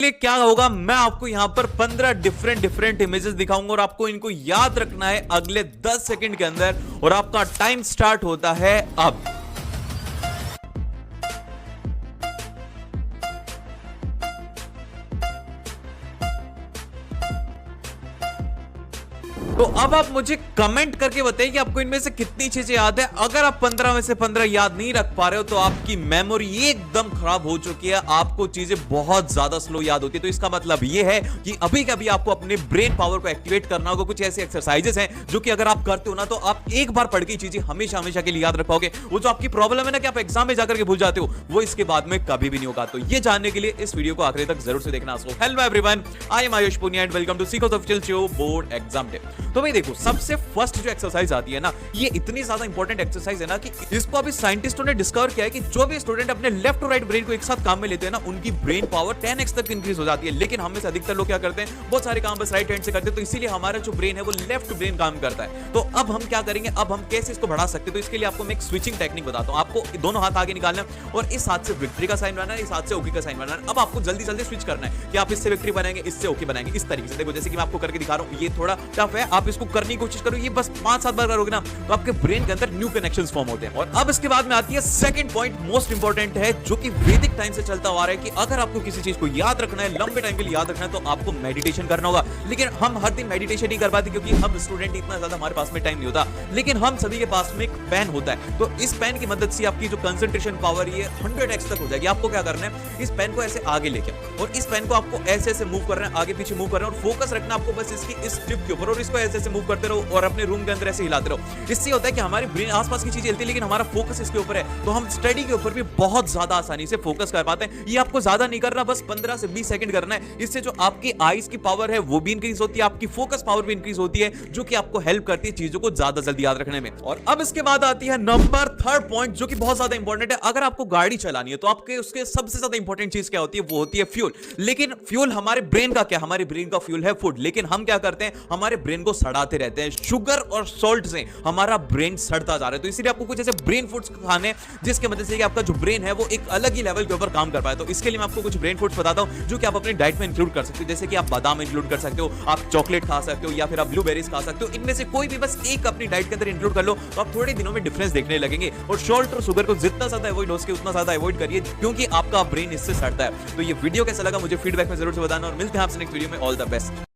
क्या होगा, मैं आपको यहां पर 15 डिफरेंट इमेजेस दिखाऊंगा और आपको इनको याद रखना है अगले 10 सेकंड के अंदर और आपका टाइम स्टार्ट होता है अब। तो अब आप मुझे कमेंट करके बताइए कि आपको इनमें से कितनी चीजें याद है। अगर आप 15 में से 15 याद नहीं रख पा रहे हो तो आपकी मेमोरी एकदम खराब हो चुकी है, आपको चीजें बहुत ज्यादा स्लो याद होती है। तो इसका मतलब यह है कि अभी कभी आपको अपने ब्रेन पावर को एक्टिवेट करना होगा। कुछ ऐसे एक्सरसाइजेस हैं जो कि अगर आप करते हो ना तो आप एक बार पढ़ के चीजें हमेशा हमेशा के लिए याद रख पाओगे। वो जो आपकी प्रॉब्लम है ना कि आप एग्जाम में जाकर के भूल जाते हो, वो इसके बाद में कभी भी नहीं होगा। तो ये जानने के लिए इस वीडियो को आखिरी तक जरूर से देखना। So hello everyone, I am Ayush Punia and welcome to Seekho official show board exam day. तो भाई देखो, सबसे फर्स्ट जो एक्सरसाइज आती है ना, ये इतनी ज्यादा इंपॉर्टेंट एक्सरसाइज है ना कि इसको अभी साइंटिस्टों ने डिस्कवर किया है कि जो भी स्टूडेंट अपने लेफ्ट और राइट ब्रेन को एक साथ काम में लेते हैं ना, उनकी ब्रेन पावर 10x तक इंक्रीज हो जाती है। लेकिन हम में से अधिकतर लोग क्या करते हैं, बहुत सारे काम बस राइट हैंड से करते हैं, तो इसीलिए हमारा जो ब्रेन है वो लेफ्ट ब्रेन काम करता है। तो अब हम क्या करेंगे, अब हम कैसे इसको बढ़ा सकते हैं, तो इसके लिए आपको मैं एक स्विचिंग टेक्निक बताता हूं। आपको दोनों हाथ आगे निकालना है और इस हाथ से विक्ट्री का साइन बनाना है, इस हाथ से ओके का साइन बनाना है। अब आपको जल्दी जल्दी स्विच करना है कि आप इससे विक्ट्री बनाएंगे, इससे ओके बनाएंगे, इस तरीके से। देखो जैसे कि मैं आपको करके दिखा रहा हूं, ये थोड़ा टफ है, आप इसको करने की कोशिश करो। ये बस 5-7 बार करोगे ना तो आपके ब्रेन के अंदर न्यू कनेक्शंस फॉर्म होते हैं। और अब इसके बाद में आती है सेकंड पॉइंट, मोस्ट इंपॉर्टेंट है, जो कि वैदिक टाइम से चलता आ रहा है कि अगर आपको किसी चीज को याद रखना है, लंबे टाइम के लिए याद रखना है, तो आपको मेडिटेशन करना होगा। लेकिन हम हर दिन मेडिटेशन नहीं कर पाते क्योंकि हम स्टूडेंट इतना ज्यादा हमारे पास में टाइम नहीं होता। लेकिन हम सभी के पास में एक पेन होता है, तो इस पेन की मदद से आपकी जो कंसंट्रेशन पावर ये 100x तक हो जाएगी। आपको क्या करना है, इस पेन को ऐसे आगे लेके और इस पेन को आपको ऐसे ऐसे मूव करना है, आगे पीछे मूव करना है और फोकस रखना आपको बस इसकी इस टिप के ऊपर, और इसको ऐसे ऐसे मूव करते रहो और अपने रूम के अंदर ऐसे हिलाते रहो। इससे होता है कि हमारे ब्रेन आसपास की चीजें हिलती है लेकिन हमारा फोकस इसके ऊपर है, तो हम स्टडी के ऊपर भी बहुत ज्यादा आसानी से फोकस कर पाते हैं। ये आपको ज्यादा नहीं करना, बस 15 से 20 सेकंड करना है। इससे जो आपकी आईज की पावर है वो भी इंक्रीज होती है, आपकी फोकस पावर भी इंक्रीज होती है, जो कि आपको हेल्प करती है चीजों को ज्यादा जल्दी याद रखने में। और अब इसके बाद आती है नंबर 3 पॉइंट, जो कि बहुत ज्यादा इंपॉर्टेंट है। अगर आपको गाड़ी चलानी है तो आपके उसके सबसे ज्यादा इंपॉर्टेंट चीज क्या होती है, वो होती है फ्यूल। लेकिन फ्यूल हमारे ब्रेन का क्या, हमारे ब्रेन का फ्यूल है फूड। लेकिन हम क्या करते हैं, हमारे ब्रेन को सड़ाते रहते हैं। शुगर और सॉल्ट से हमारा ब्रेन सड़ता जा रहा है। तो इसीलिए आपको कुछ ऐसे ब्रेन फूड्स खाने जिसके मदद से कि आपका जो ब्रेन है वो एक अलग ही लेवल के ऊपर काम कर पाए। तो इसके लिए मैं आपको कुछ ब्रेन फूड्स बताता हूं जो कि आप अपनी डाइट में इंक्लूड कर सकते हो। जैसे कि आप बादाम इंक्लूड कर सकते हो, आप चॉकलेट खा सकते हो, या फिर आप ब्लूबेरीज खा सकते हो। इनमें से कोई भी बस एक अपनी डाइट के अंदर इंक्लूड कर लो तो आप थोड़े दिनों में डिफरेंस देखने लगेंगे। और सॉल्ट और शुगर को जितना ज्यादा अवॉइड हो सके उतना ज्यादा अवॉइड करिए, क्योंकि आपका ब्रेन इससे सड़ता है। तो ये वीडियो कैसा लगा मुझे फीडबैक में जरूर से बताना और मिलते हैं आपसे नेक्स्ट वीडियो में। All the best.